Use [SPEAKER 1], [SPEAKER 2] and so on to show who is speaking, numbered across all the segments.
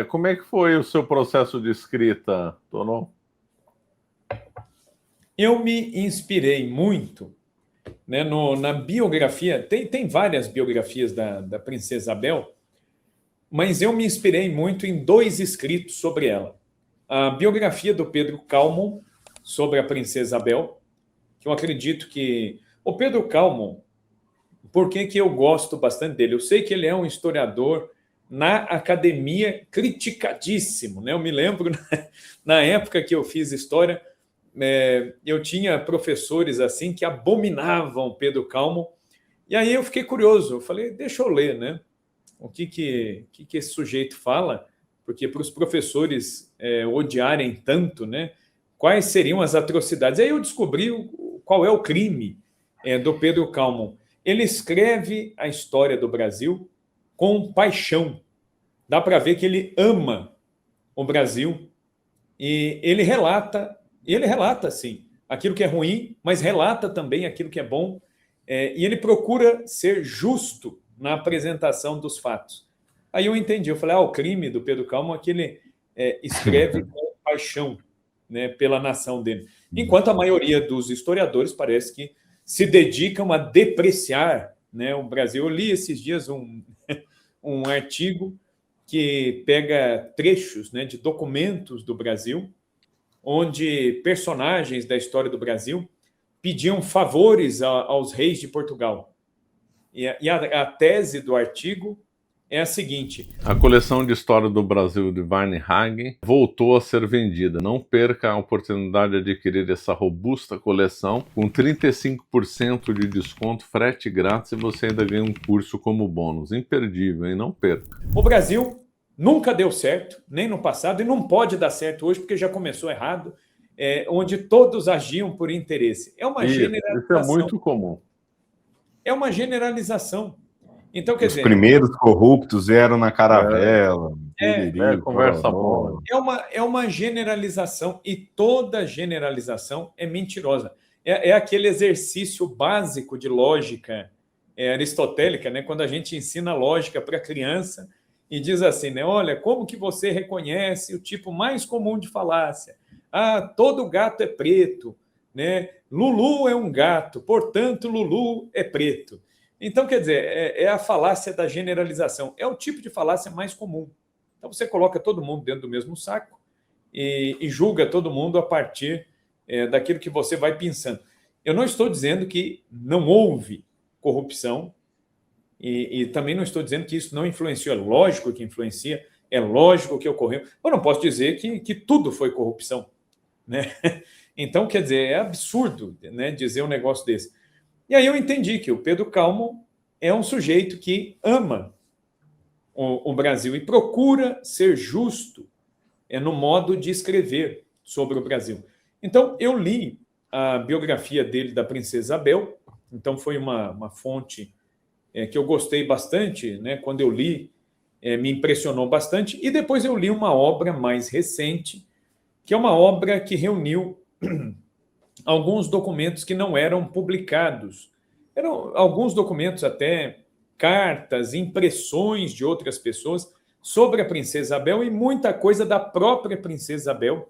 [SPEAKER 1] Como é que foi o seu processo de escrita, Tonon?
[SPEAKER 2] Eu me inspirei muito, né, na biografia. Tem várias biografias da Princesa Isabel, mas eu me inspirei muito em dois escritos sobre ela. A biografia do Pedro Kallmann sobre a Princesa Isabel, que eu acredito que... O Pedro Kallmann, por que eu gosto bastante dele? Eu sei que ele é um historiador na academia criticadíssimo, né? Eu me lembro, na época que eu fiz história, eu tinha professores assim que abominavam Pedro Kallmann, e aí eu fiquei curioso, eu falei, deixa eu ler, né? O que esse sujeito fala, porque para os professores odiarem tanto, né? Quais seriam as atrocidades? Aí eu descobri qual é o crime do Pedro Kallmann. Ele escreve a história do Brasil com paixão. Dá para ver que ele ama o Brasil e ele relata, sim, aquilo que é ruim, mas relata também aquilo que é bom, e ele procura ser justo na apresentação dos fatos. Aí eu entendi, eu falei, o crime do Pedro Kallmann é que ele escreve com paixão, né, pela nação dele. Enquanto a maioria dos historiadores parece que se dedicam a depreciar, né, o Brasil. Eu li esses dias um artigo que pega trechos, né, de documentos do Brasil, onde personagens da história do Brasil pediam favores aos reis de Portugal. E a tese do artigo é a seguinte:
[SPEAKER 1] a coleção de história do Brasil de Varney voltou a ser vendida. Não perca a oportunidade de adquirir essa robusta coleção com 35% de desconto, frete grátis, e você ainda ganha um curso como bônus. Imperdível, hein? Não perca.
[SPEAKER 2] O Brasil nunca deu certo, nem no passado, e não pode dar certo hoje, porque já começou errado, onde todos agiam por interesse. É uma generalização.
[SPEAKER 1] Isso é muito comum.
[SPEAKER 2] É uma generalização. Então, quer dizer...
[SPEAKER 3] Os primeiros corruptos eram na caravela.
[SPEAKER 1] Conversa boa.
[SPEAKER 2] É uma generalização, e toda generalização é mentirosa. É aquele exercício básico de lógica aristotélica, né? Quando a gente ensina lógica para criança e diz assim, né? Olha, como que você reconhece o tipo mais comum de falácia? Todo gato é preto, né? Lulu é um gato, portanto, Lulu é preto. Então, quer dizer, é a falácia da generalização. É o tipo de falácia mais comum. Então, você coloca todo mundo dentro do mesmo saco e julga todo mundo a partir daquilo que você vai pensando. Eu não estou dizendo que não houve corrupção e também não estou dizendo que isso não influenciou. É lógico que influencia, é lógico que ocorreu. Eu não posso dizer que tudo foi corrupção, né? Então, quer dizer, é absurdo, né, dizer um negócio desse. E aí eu entendi que o Pedro Kallmann é um sujeito que ama o Brasil e procura ser justo no modo de escrever sobre o Brasil. Então, eu li a biografia dele, da Princesa Isabel, então foi uma fonte que eu gostei bastante, né? Quando eu li, me impressionou bastante, e depois eu li uma obra mais recente, que é uma obra que reuniu alguns documentos que não eram publicados. Eram alguns documentos, até cartas, impressões de outras pessoas sobre a Princesa Isabel e muita coisa da própria Princesa Isabel,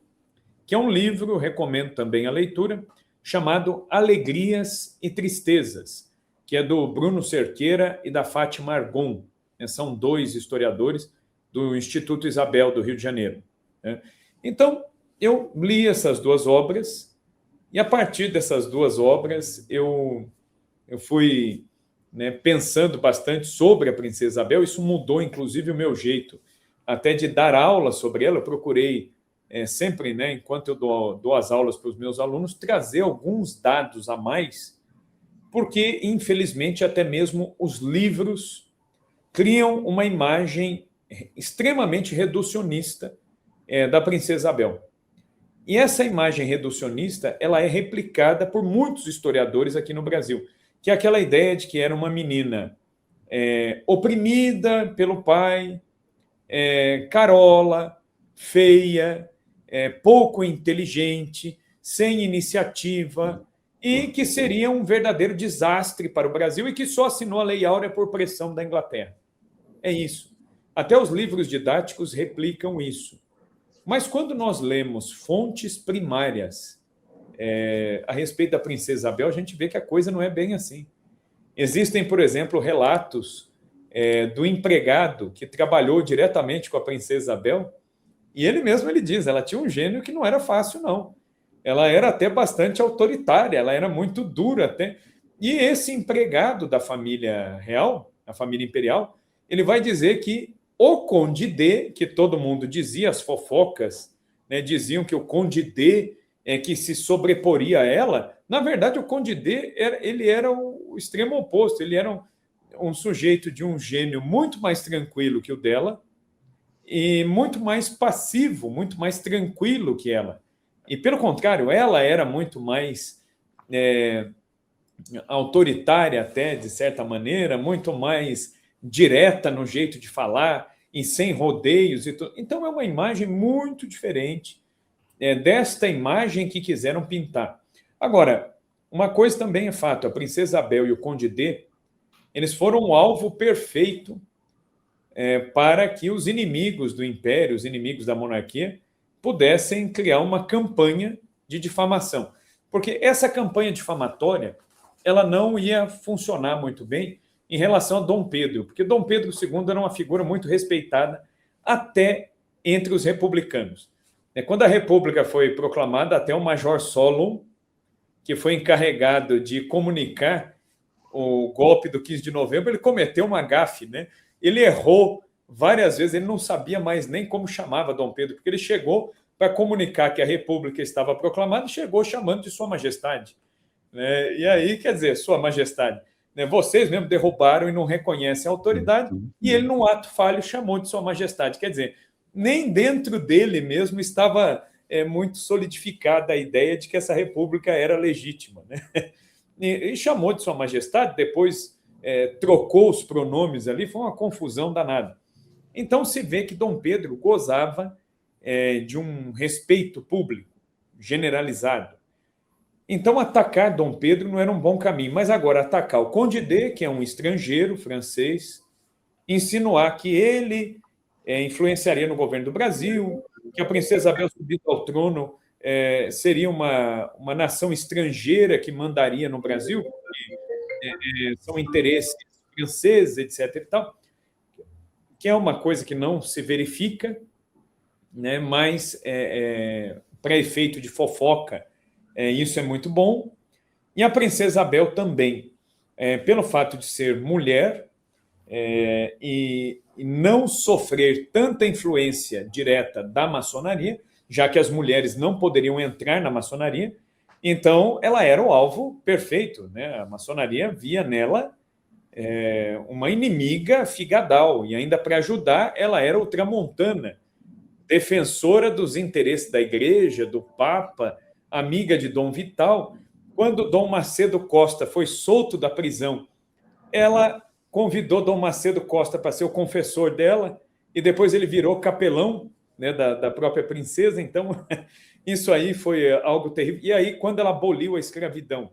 [SPEAKER 2] que é um livro, recomendo também a leitura, chamado Alegrias e Tristezas, que é do Bruno Cerqueira e da Fátima Argon. São dois historiadores do Instituto Isabel do Rio de Janeiro. Então, eu li essas duas obras e, a partir dessas duas obras, eu fui, né, pensando bastante sobre a Princesa Isabel. Isso mudou, inclusive, o meu jeito até de dar aula sobre ela. Eu procurei sempre, né, enquanto eu dou as aulas para os meus alunos, trazer alguns dados a mais, porque, infelizmente, até mesmo os livros criam uma imagem extremamente reducionista da Princesa Isabel. E essa imagem reducionista, ela é replicada por muitos historiadores aqui no Brasil, que é aquela ideia de que era uma menina oprimida pelo pai, carola, feia, pouco inteligente, sem iniciativa, e que seria um verdadeiro desastre para o Brasil e que só assinou a Lei Áurea por pressão da Inglaterra. É isso. Até os livros didáticos replicam isso. Mas quando nós lemos fontes primárias a respeito da princesa Isabel, a gente vê que a coisa não é bem assim. Existem, por exemplo, relatos do empregado que trabalhou diretamente com a princesa Isabel, e ele diz, ela tinha um gênio que não era fácil, não. Ela era até bastante autoritária, ela era muito dura até. E esse empregado da família real, a família imperial, ele vai dizer que o Conde D, que todo mundo dizia, as fofocas, né, diziam que o Conde D que se sobreporia a ela, na verdade o Conde D ele era o extremo oposto, ele era um sujeito de um gênio muito mais tranquilo que o dela e muito mais passivo, muito mais tranquilo que ela. E, pelo contrário, ela era muito mais autoritária até, de certa maneira, muito mais direta no jeito de falar e sem rodeios e tudo. Então, é uma imagem muito diferente desta imagem que quiseram pintar. Agora, uma coisa também é fato, a princesa Isabel e o Conde D, eles foram o alvo perfeito para que os inimigos do império, os inimigos da monarquia, pudessem criar uma campanha de difamação. Porque essa campanha difamatória, ela não ia funcionar muito bem em relação a Dom Pedro, porque Dom Pedro II era uma figura muito respeitada até entre os republicanos. Quando a República foi proclamada, até o Major Solon, que foi encarregado de comunicar o golpe do 15 de novembro, ele cometeu uma gafe, né? Ele errou várias vezes, ele não sabia mais nem como chamava Dom Pedro, porque ele chegou para comunicar que a República estava proclamada e chegou chamando de Sua Majestade. Né? E aí, quer dizer, Sua Majestade, né? Vocês mesmo derrubaram e não reconhecem a autoridade, e ele, num ato falho, chamou de Sua Majestade. Quer dizer, nem dentro dele mesmo estava muito solidificada a ideia de que essa república era legítima. Né? E chamou de Sua Majestade, depois trocou os pronomes ali, foi uma confusão danada. Então se vê que Dom Pedro gozava de um respeito público generalizado. Então atacar Dom Pedro não era um bom caminho, mas agora atacar o Conde D, que é um estrangeiro francês, insinuar que ele influenciaria no governo do Brasil, que a princesa Isabel subida ao trono seria uma nação estrangeira que mandaria no Brasil, porque são interesses franceses, etc. E tal, que é uma coisa que não se verifica, né, mas para efeito de fofoca, isso é muito bom. E a princesa Isabel também, pelo fato de ser mulher e não sofrer tanta influência direta da maçonaria, já que as mulheres não poderiam entrar na maçonaria, então ela era o alvo perfeito, né? A maçonaria via nela uma inimiga figadal, e ainda para ajudar, ela era ultramontana, defensora dos interesses da igreja, do Papa, amiga de Dom Vital. Quando Dom Macedo Costa foi solto da prisão, ela convidou Dom Macedo Costa para ser o confessor dela, e depois ele virou capelão, né, da própria princesa. Então, isso aí foi algo terrível. E aí, quando ela aboliu a escravidão,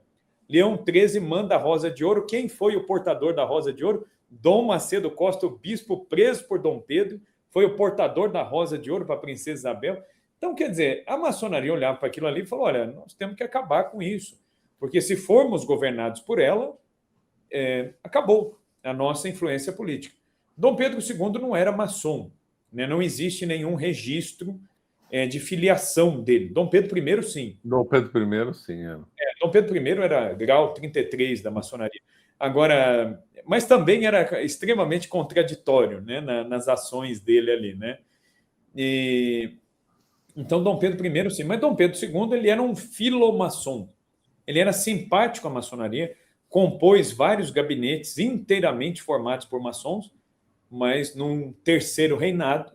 [SPEAKER 2] Leão XIII manda a Rosa de Ouro. Quem foi o portador da Rosa de Ouro? Dom Macedo Costa, o bispo preso por Dom Pedro, foi o portador da Rosa de Ouro para a princesa Isabel. Então, quer dizer, a maçonaria olhava para aquilo ali e falou, olha, nós temos que acabar com isso, porque se formos governados por ela, acabou a nossa influência política. Dom Pedro II não era maçom, né? Não existe nenhum registro de filiação dele. Dom Pedro I, sim.
[SPEAKER 1] Dom Pedro I, sim.
[SPEAKER 2] Dom Pedro I era grau 33 da maçonaria. Agora, mas também era extremamente contraditório, né, nas ações dele ali, né? Então, Dom Pedro I, sim. Mas Dom Pedro II, ele era um filomaçom. Ele era simpático à maçonaria, compôs vários gabinetes inteiramente formados por maçons, mas num terceiro reinado,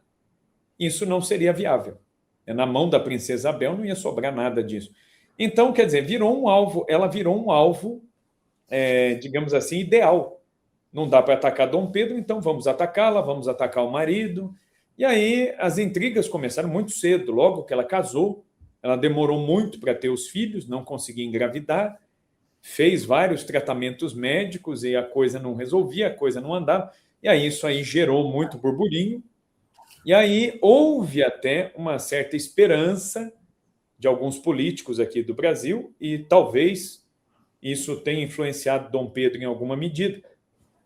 [SPEAKER 2] isso não seria viável. Na mão da princesa Isabel não ia sobrar nada disso. Então, quer dizer, ela virou um alvo, digamos assim, ideal. Não dá para atacar Dom Pedro, então vamos atacá-la, vamos atacar o marido. E aí as intrigas começaram muito cedo. Logo que ela casou, ela demorou muito para ter os filhos, não conseguia engravidar, fez vários tratamentos médicos e a coisa não resolvia, a coisa não andava. E aí isso aí gerou muito burburinho. E aí houve até uma certa esperança de alguns políticos aqui do Brasil, e talvez isso tenha influenciado Dom Pedro em alguma medida,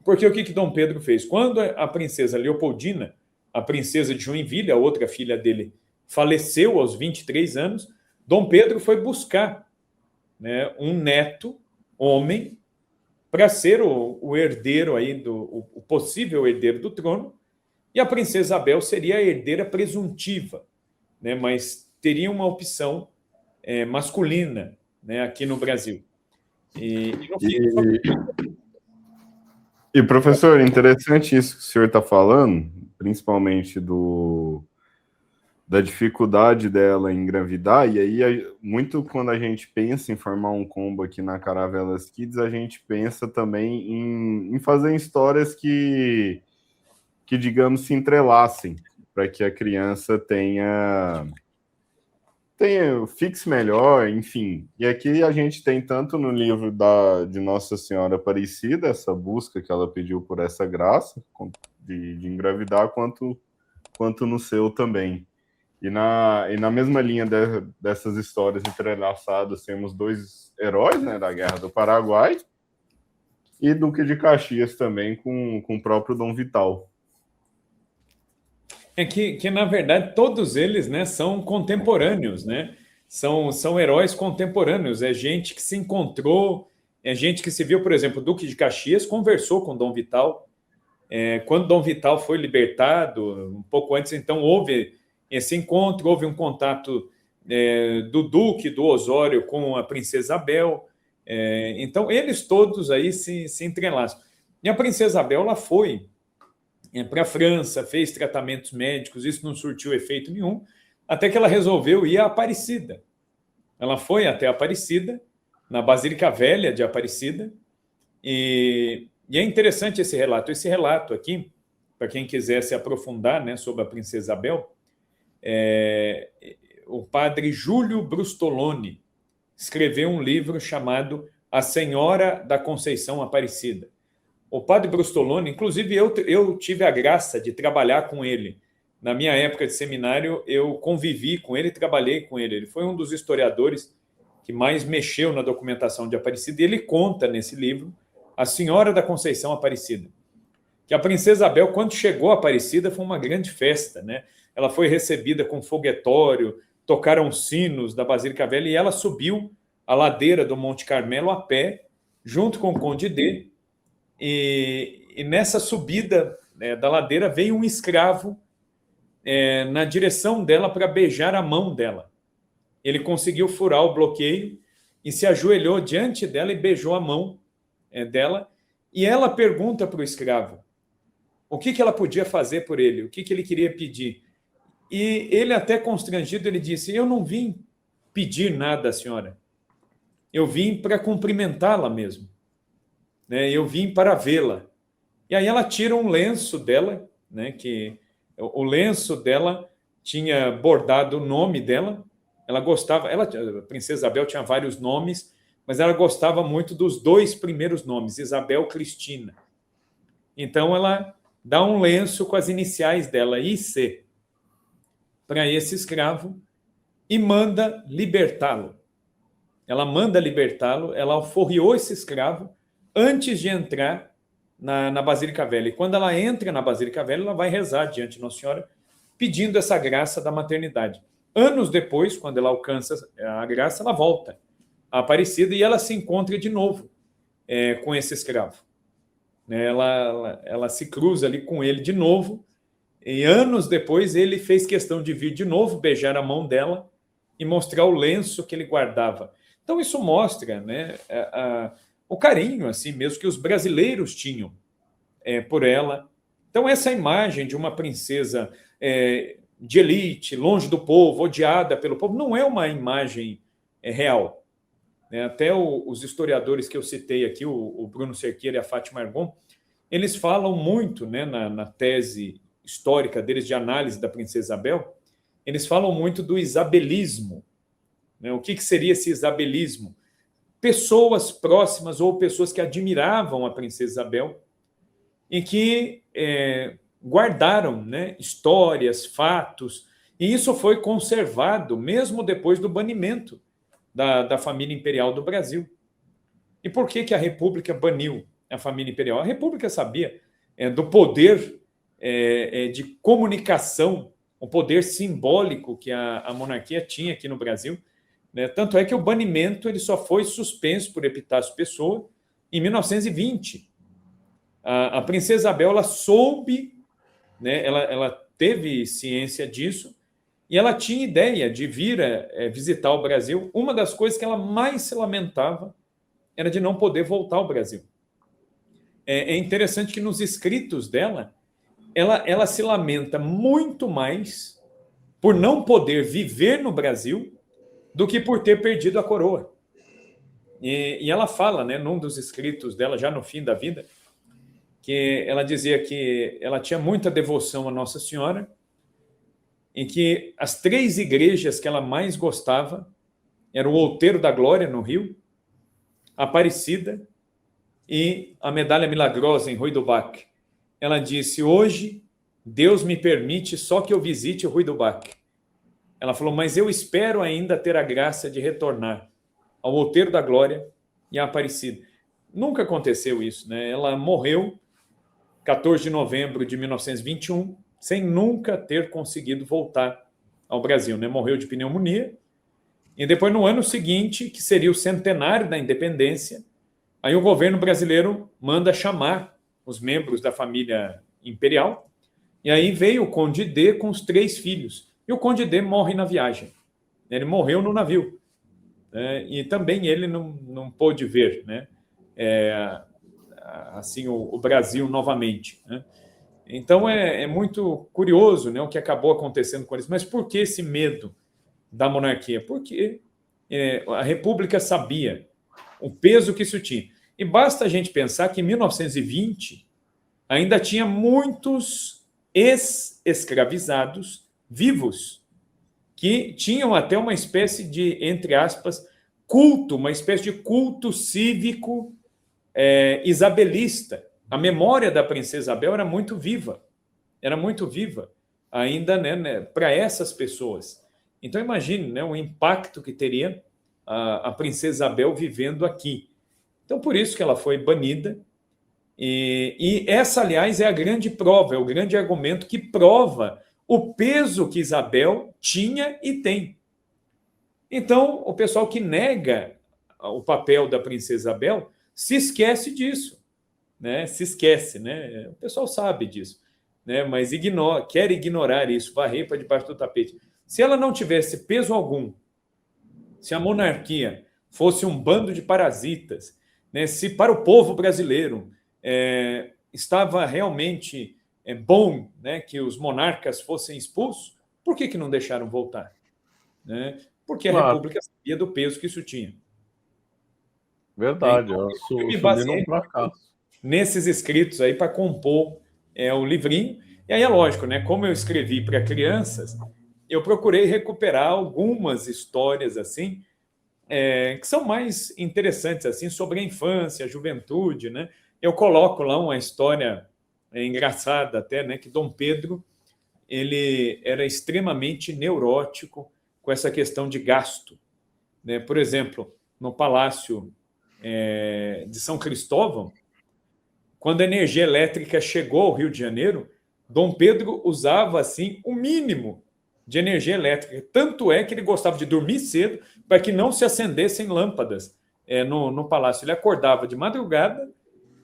[SPEAKER 2] porque o que Dom Pedro fez? Quando a princesa Leopoldina, a princesa de Joinville, a outra filha dele, faleceu aos 23 anos, Dom Pedro foi buscar, né, um neto, homem, para ser o herdeiro aí, o possível herdeiro do trono, e a princesa Isabel seria a herdeira presuntiva, né, mas teria uma opção masculina, né, aqui no Brasil. E no fim,
[SPEAKER 3] E, professor, interessante isso que o senhor está falando, principalmente da dificuldade dela em engravidar, e aí muito quando a gente pensa em formar um combo aqui na Caravelas Kids, a gente pensa também em fazer histórias que digamos, se entrelacem, para que a criança fixe melhor, enfim. E aqui a gente tem tanto no livro de Nossa Senhora Aparecida, essa busca que ela pediu por essa graça de engravidar, quanto no seu também. E na mesma linha dessas histórias entrelaçadas, temos dois heróis, né, da Guerra do Paraguai, e Duque de Caxias também, com o próprio Dom Vital.
[SPEAKER 2] É que, na verdade, todos eles, né, são contemporâneos, né? São heróis contemporâneos. É gente que se encontrou, é gente que se viu, por exemplo, o Duque de Caxias conversou com Dom Vital. Quando Dom Vital foi libertado, um pouco antes, então, houve esse encontro, houve um contato do Duque, do Osório, com a princesa Isabel. Então, eles todos aí se entrelaçam. E a princesa Isabel, ela foi para a França, fez tratamentos médicos, isso não surtiu efeito nenhum, até que ela resolveu ir a Aparecida. Ela foi até Aparecida, na Basílica Velha de Aparecida, e é interessante esse relato. Esse relato aqui, para quem quiser se aprofundar, né, sobre a princesa Isabel, o padre Júlio Brustoloni escreveu um livro chamado A Senhora da Conceição Aparecida. O padre Brustoloni, inclusive eu tive a graça de trabalhar com ele. Na minha época de seminário, eu convivi com ele e trabalhei com ele. Ele foi um dos historiadores que mais mexeu na documentação de Aparecida, e ele conta nesse livro A Senhora da Conceição Aparecida, que a princesa Isabel, quando chegou a Aparecida, foi uma grande festa, né? Ela foi recebida com foguetório, tocaram sinos da Basílica Velha, e ela subiu a ladeira do Monte Carmelo a pé, junto com o Conde D. E nessa subida da ladeira veio um escravo na direção dela para beijar a mão dela. Ele conseguiu furar o bloqueio e se ajoelhou diante dela e beijou a mão dela. E ela pergunta para o escravo o que ela podia fazer por ele, o que ele queria pedir. E ele, até constrangido, ele disse: eu não vim pedir nada à senhora, eu vim para cumprimentá-la mesmo. Eu vim para vê-la. E aí ela tira um lenço dela, né, que o lenço dela tinha bordado o nome dela. Ela gostava, a princesa Isabel tinha vários nomes, mas ela gostava muito dos dois primeiros nomes, Isabel Cristina. Então ela dá um lenço com as iniciais dela, IC, para esse escravo e manda libertá-lo. Ela manda libertá-lo, ela alforriou esse escravo antes de entrar na Basílica Velha. E quando ela entra na Basílica Velha, ela vai rezar diante de Nossa Senhora, pedindo essa graça da maternidade. Anos depois, quando ela alcança a graça, ela volta a Aparecida e ela se encontra de novo com esse escravo. Ela se cruza ali com ele de novo, e anos depois ele fez questão de vir de novo beijar a mão dela e mostrar o lenço que ele guardava. Então isso mostra, né, o carinho, assim mesmo, que os brasileiros tinham por ela. Então, essa imagem de uma princesa de elite, longe do povo, odiada pelo povo, não é uma imagem real. Até os historiadores que eu citei aqui, o Bruno Cerqueira e a Fátima Argon, eles falam muito, né, na tese histórica deles de análise da princesa Isabel, eles falam muito do isabelismo. O que seria esse isabelismo? Pessoas próximas ou pessoas que admiravam a princesa Isabel e que guardaram, né, histórias, fatos, e isso foi conservado mesmo depois do banimento da família imperial do Brasil. E por que a República baniu a família imperial? A República sabia do poder de comunicação, o poder simbólico que a monarquia tinha aqui no Brasil, né? Tanto é que o banimento ele só foi suspenso por Epitácio Pessoa em 1920. A princesa Isabel ela soube, né? Ela teve ciência disso e ela tinha ideia de vir visitar o Brasil. Uma das coisas que ela mais se lamentava era de não poder voltar ao Brasil. É interessante que nos escritos dela, ela se lamenta muito mais por não poder viver no Brasil do que por ter perdido a coroa. E ela fala, né, num dos escritos dela, já no fim da vida, que ela dizia que ela tinha muita devoção a Nossa Senhora e que as 3 igrejas que ela mais gostava eram o Outeiro da Glória, no Rio, a Aparecida e a Medalha Milagrosa, em Rui do Bac. Ela disse, hoje Deus me permite só que eu visite o Rui do Bac. Ela falou, mas eu espero ainda ter a graça de retornar ao Outeiro da Glória e à Aparecida. Nunca aconteceu isso, né? Ela morreu 14 de novembro de 1921, sem nunca ter conseguido voltar ao Brasil, né? Morreu de pneumonia. E depois, no ano seguinte, que seria o centenário da independência, aí o governo brasileiro manda chamar os membros da família imperial, e aí veio o Conde D com os 3 filhos. E o Conde D morre na viagem. Ele morreu no navio. Né? E também ele não pôde ver, né? Assim, o Brasil novamente. Né? Então, é muito curioso, né, o que acabou acontecendo com eles. Mas por que esse medo da monarquia? Porque a República sabia o peso que isso tinha. E basta a gente pensar que em 1920 ainda tinha muitos ex-escravizados vivos que tinham até uma espécie de, entre aspas, culto, uma espécie de culto cívico isabelista. A memória da princesa Isabel era muito viva ainda, né, para essas pessoas. Então, imagine, né, o impacto que teria a princesa Isabel vivendo aqui. Então, por isso que ela foi banida. E essa, aliás, é a grande prova, é o grande argumento que prova o peso que Isabel tinha e tem. Então, o pessoal que nega o papel da princesa Isabel se esquece disso, né? Se esquece, né? O pessoal sabe disso, né? Mas quer ignorar isso, varrer para debaixo do tapete. Se ela não tivesse peso algum, se a monarquia fosse um bando de parasitas, né? Se para o povo brasileiro estava realmente bom, né, que os monarcas fossem expulsos, por que não deixaram voltar? Né? Porque a República sabia do peso que isso tinha.
[SPEAKER 1] Verdade,
[SPEAKER 2] então,
[SPEAKER 1] eu me baseei
[SPEAKER 2] nesses escritos aí para compor o livrinho. E aí é lógico, né? Como eu escrevi para crianças, eu procurei recuperar algumas histórias assim que são mais interessantes assim sobre a infância, a juventude, né? Eu coloco lá uma história engraçada até, né? Que Dom Pedro ele era extremamente neurótico com essa questão de gasto, né? Por exemplo, no Palácio de São Cristóvão, quando a energia elétrica chegou ao Rio de Janeiro, Dom Pedro usava assim o mínimo de energia elétrica. Tanto é que ele gostava de dormir cedo para que não se acendessem lâmpadas no palácio. Ele acordava de madrugada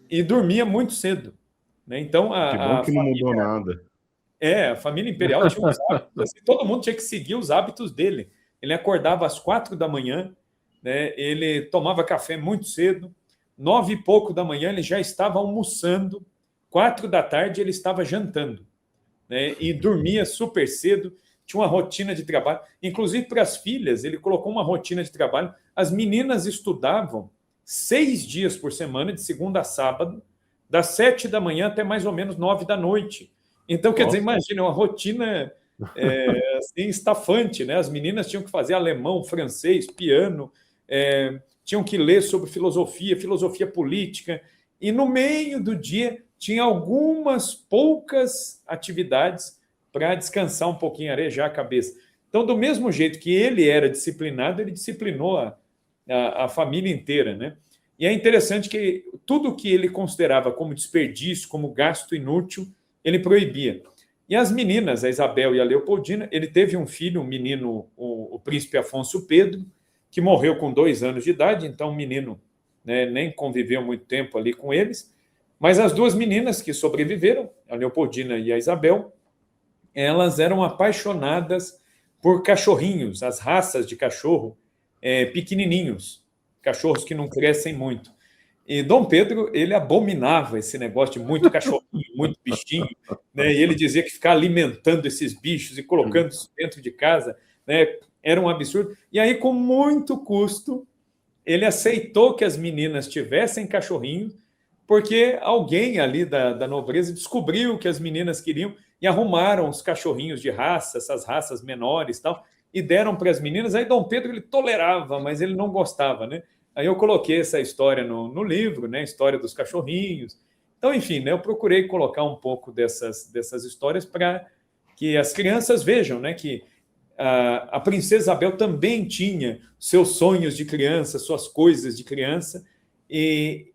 [SPEAKER 2] e dormia muito cedo. Né? Então,
[SPEAKER 3] que bom que não mudou nada.
[SPEAKER 2] A família imperial tinha uns hábitos. Assim, todo mundo tinha que seguir os hábitos dele. Ele acordava às 4 da manhã, né? Ele tomava café muito cedo. 9 e pouco da manhã ele já estava almoçando. 4 da tarde ele estava jantando. Né? E dormia super cedo. Tinha uma rotina de trabalho. Inclusive, para as filhas, ele colocou uma rotina de trabalho. As meninas estudavam 6 dias por semana, de segunda a sábado, das 7 da manhã até mais ou menos 9 da noite. Então, quer dizer, imagina, uma rotina assim, estafante, né? As meninas tinham que fazer alemão, francês, piano, tinham que ler sobre filosofia política, e no meio do dia tinha algumas poucas atividades para descansar um pouquinho, arejar a cabeça. Então, do mesmo jeito que ele era disciplinado, ele disciplinou a família inteira, né? E é interessante que tudo que ele considerava como desperdício, como gasto inútil, ele proibia. E as meninas, a Isabel e a Leopoldina, ele teve um filho, um menino, o príncipe Afonso Pedro, que morreu com 2 anos de idade, então o menino, né, nem conviveu muito tempo ali com eles. Mas as 2 meninas que sobreviveram, a Leopoldina e a Isabel, elas eram apaixonadas por cachorrinhos, as raças de cachorro pequenininhos, cachorros que não crescem muito. E Dom Pedro, ele abominava esse negócio de muito cachorrinho, muito bichinho, né? E ele dizia que ficar alimentando esses bichos e colocando isso dentro de casa, né, era um absurdo. E aí, com muito custo, ele aceitou que as meninas tivessem cachorrinho, porque alguém ali da nobreza descobriu que as meninas queriam e arrumaram os cachorrinhos de raça, essas raças menores e tal, e deram para as meninas. Aí Dom Pedro ele tolerava, mas ele não gostava, né? Aí eu coloquei essa história no livro, né? História dos cachorrinhos. Então, enfim, né? Eu procurei colocar um pouco dessas histórias para que as crianças vejam, né? Que a princesa Isabel também tinha seus sonhos de criança, suas coisas de criança,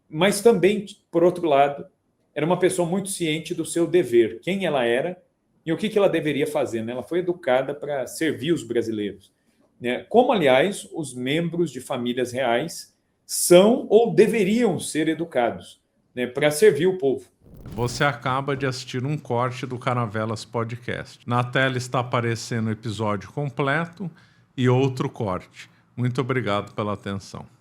[SPEAKER 2] mas também, por outro lado, era uma pessoa muito ciente do seu dever, quem ela era e o que ela deveria fazer, né? Ela foi educada para servir os brasileiros, né? Como, aliás, os membros de famílias reais são ou deveriam ser educados, né, para servir o povo.
[SPEAKER 1] Você acaba de assistir um corte do Caravelas Podcast. Na tela está aparecendo o episódio completo e outro corte. Muito obrigado pela atenção.